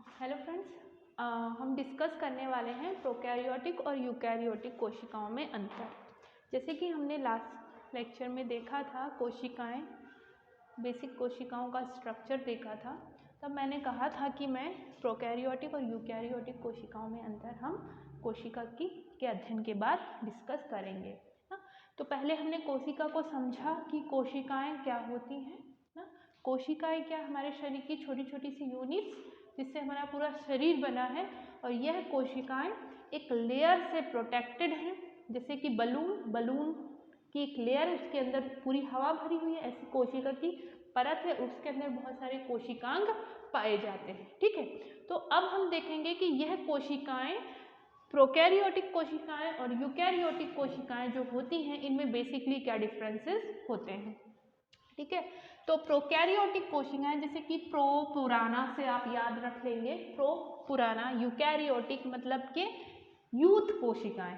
Hello friends, हम discuss करने वाले हैं प्रोकैरियोटिक और यूकैरियोटिक कोशिकाओं में अंतर। जैसे कि हमने लास्ट लेक्चर में देखा था कोशिकाएं, बेसिक कोशिकाओं का स्ट्रक्चर देखा था, तब मैंने कहा था कि मैं प्रोकैरियोटिक और यूकैरियोटिक कोशिकाओं में अंतर हम कोशिका के अध्ययन के बाद डिस्कस करेंगे ना। तो पहले हमने कोशिका को समझा कि कोशिकाएं क्या होती हैं ना। कोशिकाएं क्या, हमारे शरीर की छोटी छोटी सी यूनिट्स जिससे हमारा पूरा शरीर बना है, और यह कोशिकाएं एक लेयर से प्रोटेक्टेड हैं। जैसे कि बलून की एक लेयर, उसके अंदर पूरी हवा भरी हुई है, ऐसी कोशिका की परत है, उसके अंदर बहुत सारे कोशिकांग पाए जाते हैं। ठीक है, तो अब हम देखेंगे कि यह कोशिकाएं, प्रोकैरियोटिक कोशिकाएं और यूकैरियोटिक कोशिकाएं जो होती हैं, इनमें बेसिकली क्या डिफरेंसेस होते हैं। ठीक है, तो प्रोकैरियोटिक कोशिकाएं जैसे कि प्रो पुराना से आप याद रख लेंगे, प्रो पुराना, यूकैरियोटिक मतलब के यूथ कोशिकाएं।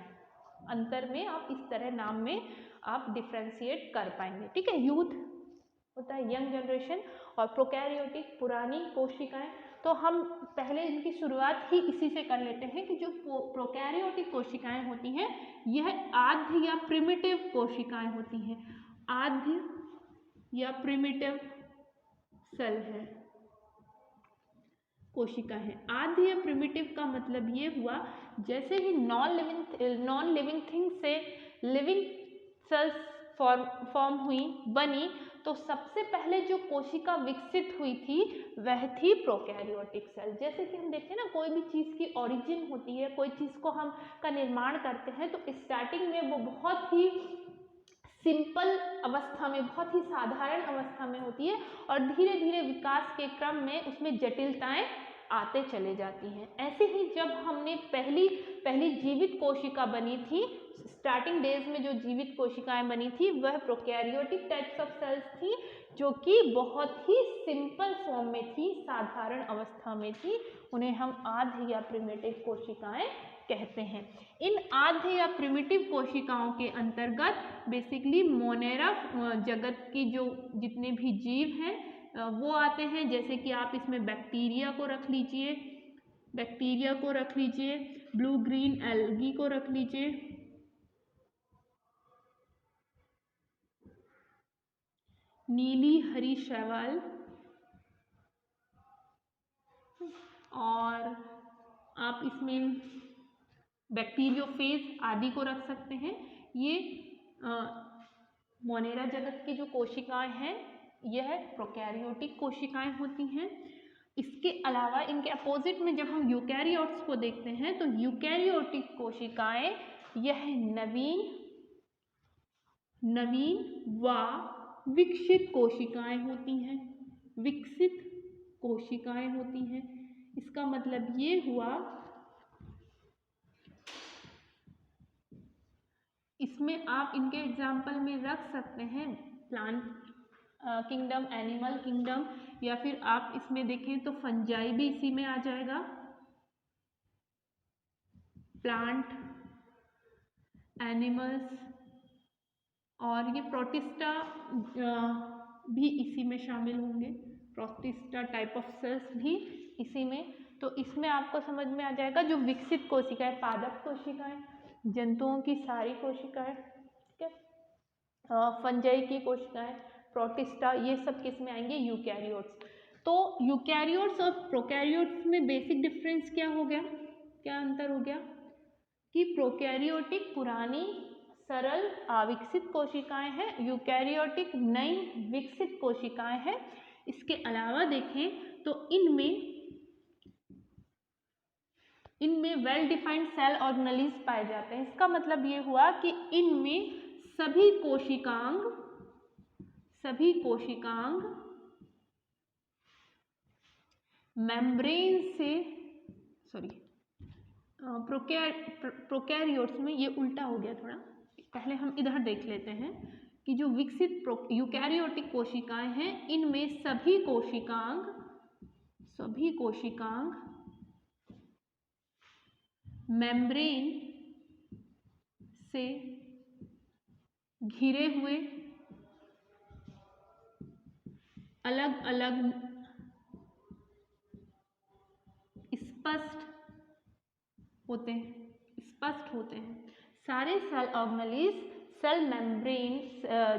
अंतर में आप इस तरह नाम में आप डिफ्रेंशिएट कर पाएंगे। ठीक है, यूथ होता है यंग जनरेशन और प्रोकैरियोटिक पुरानी कोशिकाएं। तो हम पहले इनकी शुरुआत ही इसी से कर लेते हैं कि जो प्रोकैरियोटिक कोशिकाएं होती हैं, यह आद्य या प्रिमिटिव कोशिकाएं होती हैं। आद्य या प्रिमिटिव सेल है, कोशिका है। आद्य या प्रिमिटिव का मतलब ये हुआ, जैसे ही नॉन लिविंग थिंग से लिविंग सेल्स फॉर्म हुई, बनी, तो सबसे पहले जो कोशिका विकसित हुई थी वह थी प्रोकैरियोटिक सेल। जैसे कि हम देखते हैं ना, कोई भी चीज़ की ओरिजिन होती है, कोई चीज़ को हम का निर्माण करते हैं, तो स्टार्टिंग में वो बहुत ही सिंपल अवस्था में, बहुत ही साधारण अवस्था में होती है, और धीरे धीरे विकास के क्रम में उसमें जटिलताएं आते चले जाती हैं। ऐसे ही जब हमने पहली जीवित कोशिका बनी थी, स्टार्टिंग डेज में जो जीवित कोशिकाएं बनी थी वह प्रोकैरियोटिक टाइप्स ऑफ सेल्स थी, जो कि बहुत ही सिंपल फॉर्म में थी, साधारण अवस्था में थी। उन्हें हम आद्य या प्रिमिटिव कोशिकाएं कहते हैं। इन आद्य या प्रिमिटिव कोशिकाओं के अंतर्गत बेसिकली मोनेरा जगत की जो जितने भी जीव हैं वो आते हैं। जैसे कि आप इसमें बैक्टीरिया को रख लीजिए, ब्लू ग्रीन एल्गी को रख लीजिए, नीली हरी शैवाल, और आप इसमें बैक्टीरियोफेज आदि को रख सकते हैं। ये मोनेरा जगत की जो कोशिकाएं हैं, यह प्रोकैरियोटिक कोशिकाएं होती हैं। इसके अलावा इनके अपोजिट में जब हम यूकैरियोट्स को देखते हैं, तो यूकैरियोटिक कोशिकाएं यह नवीन व विकसित कोशिकाएं होती हैं। विकसित कोशिकाएं होती हैं, इसका मतलब ये हुआ, इसमें आप इनके एग्जाम्पल में रख सकते हैं प्लांट किंगडम, एनिमल किंगडम, या फिर आप इसमें देखें तो फंजाई भी इसी में आ जाएगा, प्लांट, एनिमल्स, और ये प्रोटिस्टा भी इसी में शामिल होंगे, प्रोटिस्टा टाइप ऑफ सेल्स भी इसी में। तो इसमें आपको समझ में आ जाएगा जो विकसित कोशिकाएं, पादप कोशिकाएं, जंतुओं की सारी कोशिकाएं, ठीक है, फंजाई की कोशिकाएं, प्रोटिस्टा, ये सब किस में आएंगे, यूकैरियोट्स। तो यूकैरियोट्स और प्रोकैरियोट्स में बेसिक डिफरेंस क्या हो गया, क्या अंतर हो गया कि प्रोकैरियोटिक पुरानी सरल अविकसित कोशिकाएं हैं, यूकैरियोटिक नई विकसित कोशिकाएं हैं। इसके अलावा देखें तो इनमें वेल डिफाइंड सेल ऑर्गेनेल्स पाए जाते हैं। इसका मतलब ये हुआ कि इनमें सभी कोशिकांग मेम्ब्रेन से, प्रोकैरियोट्स में ये उल्टा हो गया थोड़ा, पहले हम इधर देख लेते हैं कि जो विकसित यूकैरियोटिक कोशिकाएं हैं, इनमें सभी कोशिकांग मेम्ब्रेन से घिरे हुए अलग अलग स्पष्ट होते हैं। सारे सेल ऑर्गेनेल्स सेल मेम्ब्रेन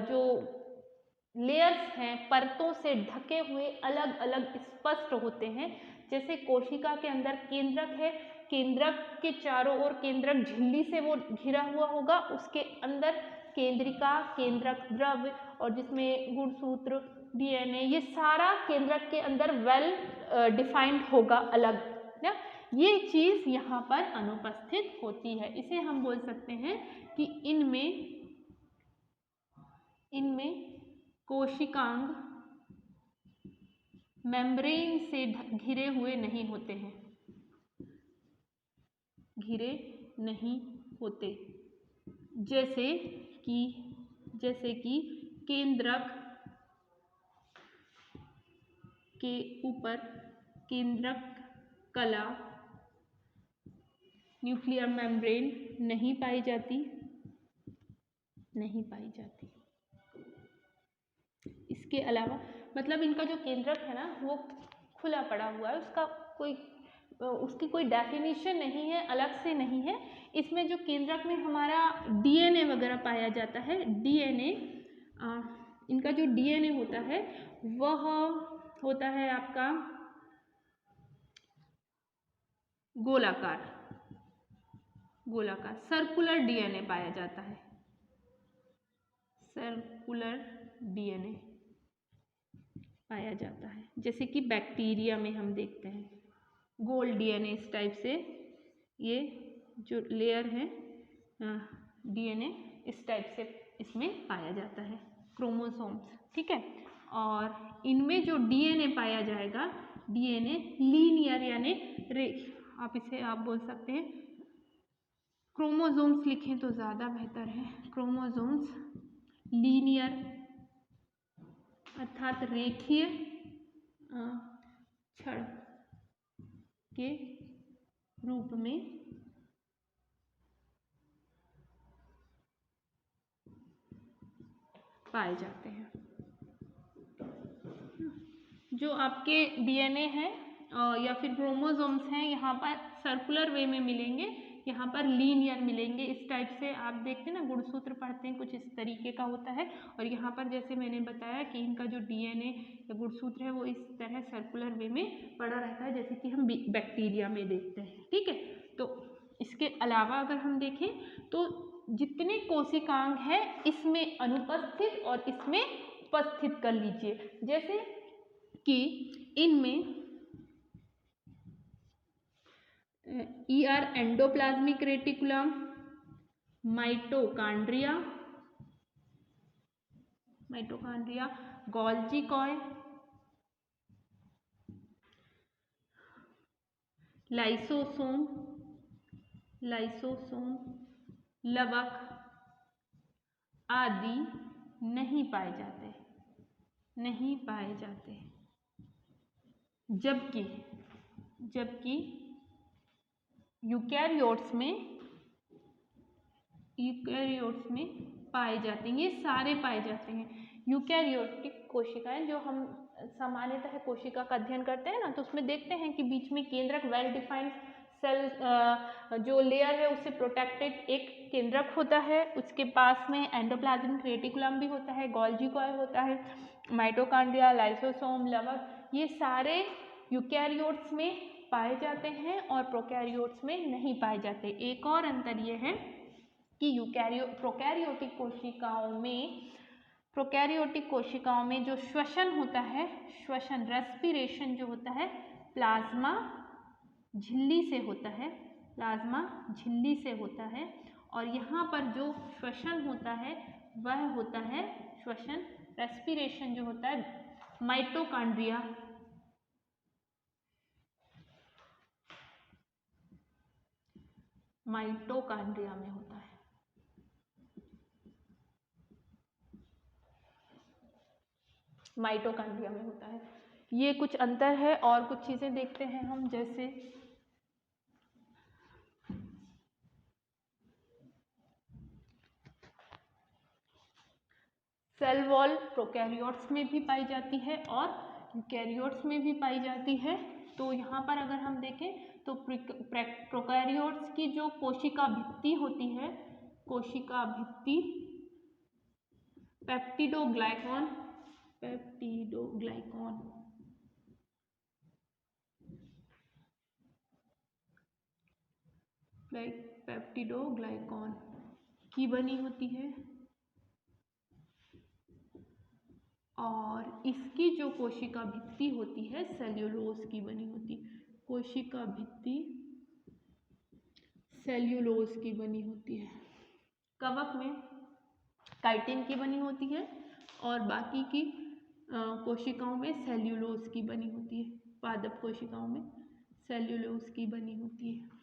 जो लेयर्स हैं परतों से ढके हुए अलग अलग स्पष्ट होते हैं। जैसे कोशिका के अंदर केंद्रक है, केंद्रक के चारों ओर केंद्रक झिल्ली से वो घिरा हुआ होगा, उसके अंदर केंद्रिका, केंद्रक द्रव्य और जिसमें गुणसूत्र, डीएनए, ये सारा केंद्रक के अंदर वेल डिफाइंड होगा अलग ना। ये चीज यहाँ पर अनुपस्थित होती है। इसे हम बोल सकते हैं कि इनमें कोशिकांग मेम्ब्रेन से घिरे हुए नहीं होते हैं, घिरे नहीं होते। जैसे कि केंद्रक के ऊपर केंद्रक कला न्यूक्लियर मेम्ब्रेन नहीं पाई जाती। इसके अलावा मतलब इनका जो केंद्रक है ना वो खुला पड़ा हुआ है, उसकी कोई डेफिनेशन नहीं है, अलग से नहीं है। इसमें जो केंद्रक में हमारा डीएनए वगैरह पाया जाता है, डीएनए इनका जो डीएनए होता है वह होता है आपका गोलाकार सर्कुलर डीएनए पाया जाता है, सर्कुलर डीएनए पाया जाता है। जैसे कि बैक्टीरिया में हम देखते हैं गोल डीएनए, इस टाइप से ये जो लेयर है डीएनए इस टाइप से इसमें पाया जाता है, क्रोमोसोम्स, ठीक है। और इनमें जो डीएनए पाया जाएगा, डीएनए लीनियर यानी आप बोल सकते हैं क्रोमोसोम्स लिखें तो ज़्यादा बेहतर है, क्रोमोसोम्स लीनियर अर्थात रेखीय छड़ के रूप में पाए जाते हैं। जो आपके डीएनए हैं या फिर क्रोमोसोम्स हैं यहाँ पर सर्कुलर वे में मिलेंगे, यहाँ पर लीनियर मिलेंगे। इस टाइप से आप देखते हैं ना, गुणसूत्र पढ़ते हैं कुछ इस तरीके का होता है। और यहाँ पर जैसे मैंने बताया कि इनका जो डीएनए या गुणसूत्र है वो इस तरह सर्कुलर वे में पड़ा रहता है, जैसे कि हम बैक्टीरिया में देखते हैं, ठीक है। तो इसके अलावा अगर हम देखें तो जितने कोशिकांग हैं इसमें अनुपस्थित और इसमें उपस्थित कर लीजिए। जैसे कि इनमें ER endoplasmic reticulum, mitochondria, Golgi कॉय, लाइसोसोम, लवक आदि नहीं पाए जाते। जबकि यूकैरियोट्स में पाए जाते हैं, ये सारे पाए जाते हैं। यूकैरियोटिक कोशिकाएं जो हम सामान्यतः कोशिका का अध्ययन करते हैं ना, तो उसमें देखते हैं कि बीच में केंद्रक वेल डिफाइंड सेल जो लेयर है उससे प्रोटेक्टेड एक केंद्रक होता है, उसके पास में एंडोप्लाज्मिक रेटिकुलम भी होता है, गोल्जी कॉय होता है, माइटोकांड्रिया, लाइसोसोम, लवक, ये सारे यूकैरियोट्स में पाए जाते हैं और प्रोकैरियोट्स में नहीं पाए जाते। एक और अंतर ये है कि प्रोकैरियोटिक कोशिकाओं में जो श्वसन होता है, रेस्पिरेशन जो होता है प्लाज्मा झिल्ली से होता है, और यहाँ पर जो श्वसन होता है वह होता है रेस्पिरेशन जो होता है माइटोकांड्रिया में होता है। ये कुछ अंतर है। और कुछ चीजें देखते हैं हम, जैसे सेल वॉल प्रोकैरियोट्स में भी पाई जाती है और यूकैरियोट्स में भी पाई जाती है। तो यहाँ पर अगर हम देखें तो प्रोकैरियोट्स की जो कोशिका भित्ति होती है, कोशिका भित्ति पेप्टिडोग्लाइकॉन पेप्टिडोग्लाइकॉन की बनी होती है और इसकी जो कोशिका भित्ति होती है सेल्यूलोज की बनी होती है। कोशिका भित्ति सेल्यूलोज की बनी होती है। कवक में काइटिन की बनी होती है और बाकी की कोशिकाओं में सेल्यूलोज की बनी होती है। पादप कोशिकाओं में सेल्यूलोज की बनी होती है।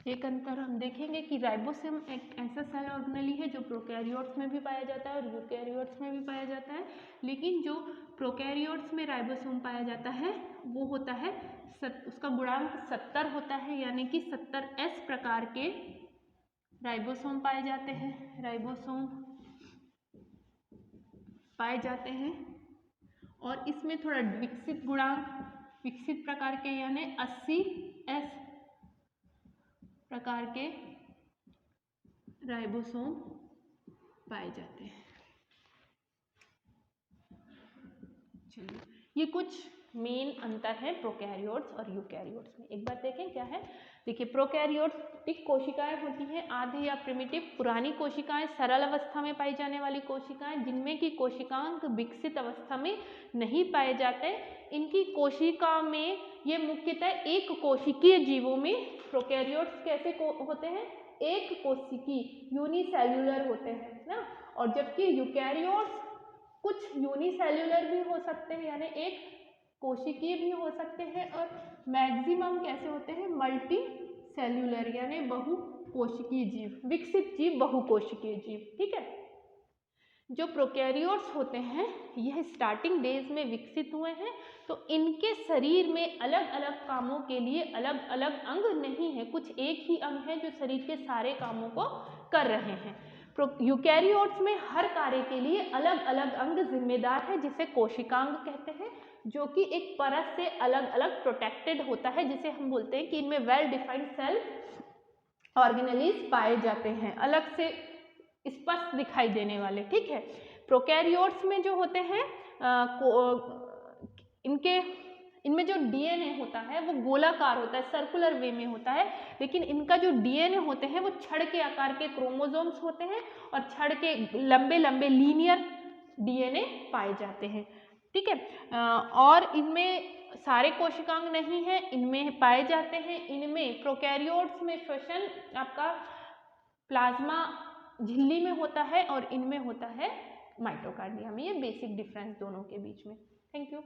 एक अंतर हम देखेंगे कि राइबोसोम एक ऐसा सेल ऑर्गेनेली है जो प्रोकैरियोट्स में भी पाया जाता है और यूकैरियोट्स में भी पाया जाता है, लेकिन जो प्रोकैरियोट्स में राइबोसोम पाया जाता है वो होता है उसका गुणांक 70 होता है, यानी कि 70S प्रकार के राइबोसोम पाए जाते हैं, राइबोसोम पाए जाते हैं। और इसमें थोड़ा विकसित गुणांक, विकसित प्रकार के यानी 80S प्रकार के राइबोसोम पाए जाते हैं। चलिए, ये कुछ मेन अंतर है प्रोकैरियोट्स और यूकैरियोट्स में। एक बार देखें क्या है। देखिए, प्रोकैरियोटिक कोशिकाएं होती हैं आधे या प्रिमिटिव पुरानी कोशिकाएं, सरल अवस्था में पाई जाने वाली कोशिकाएं जिनमें की कोशिकांग विकसित अवस्था में नहीं पाए जाते। इनकी कोशिका में ये मुख्यतः एक कोशिकीय जीवों में प्रोकैरियोट्स कैसे होते हैं, एक कोशिकीय यूनिसेल्युलर होते हैं ना, और जबकि यूकैरियोट्स कुछ यूनिसेल्युलर भी हो सकते हैं यानी एक कोशिकीय भी हो सकते हैं और मैक्सिमम कैसे होते हैं मल्टी सेल्युलर यानी बहुकोशिकीय जीव, विकसित जीव बहुकोशिकीय जीव। ठीक है, जो प्रोकैरियोट्स होते हैं यह स्टार्टिंग डेज में विकसित हुए हैं, तो इनके शरीर में अलग अलग कामों के लिए अलग अलग अंग नहीं है, कुछ एक ही अंग है जो शरीर के सारे कामों को कर रहे हैं। यूकैरियोट्स में हर कार्य के लिए अलग अलग अंग जिम्मेदार है जिसे कोशिकांग कहते हैं, जो कि एक परत से अलग अलग प्रोटेक्टेड होता है, जिसे हम बोलते हैं कि इनमें वेल डिफाइंड सेल ऑर्गेनेलीज पाए जाते हैं, अलग से स्पष्ट दिखाई देने वाले। ठीक है, प्रोकैरियोट्स में जो होते हैं इनमें जो डीएनए होता है वो गोलाकार होता है, सर्कुलर वे में होता है, लेकिन इनका जो डीएनए होते हैं वो छड़ के आकार के क्रोमोसोम्स होते हैं और छड़ के लंबे लंबे लीनियर डीएनए पाए जाते हैं। ठीक है, और इनमें सारे कोशिकांग नहीं है, इनमें पाए जाते हैं। इनमें प्रोकैरियोट्स में श्वसन आपका प्लाज्मा झिल्ली में होता है और इनमें होता है माइटोकांड्रिया में। ये बेसिक डिफरेंस दोनों के बीच में। Thank you.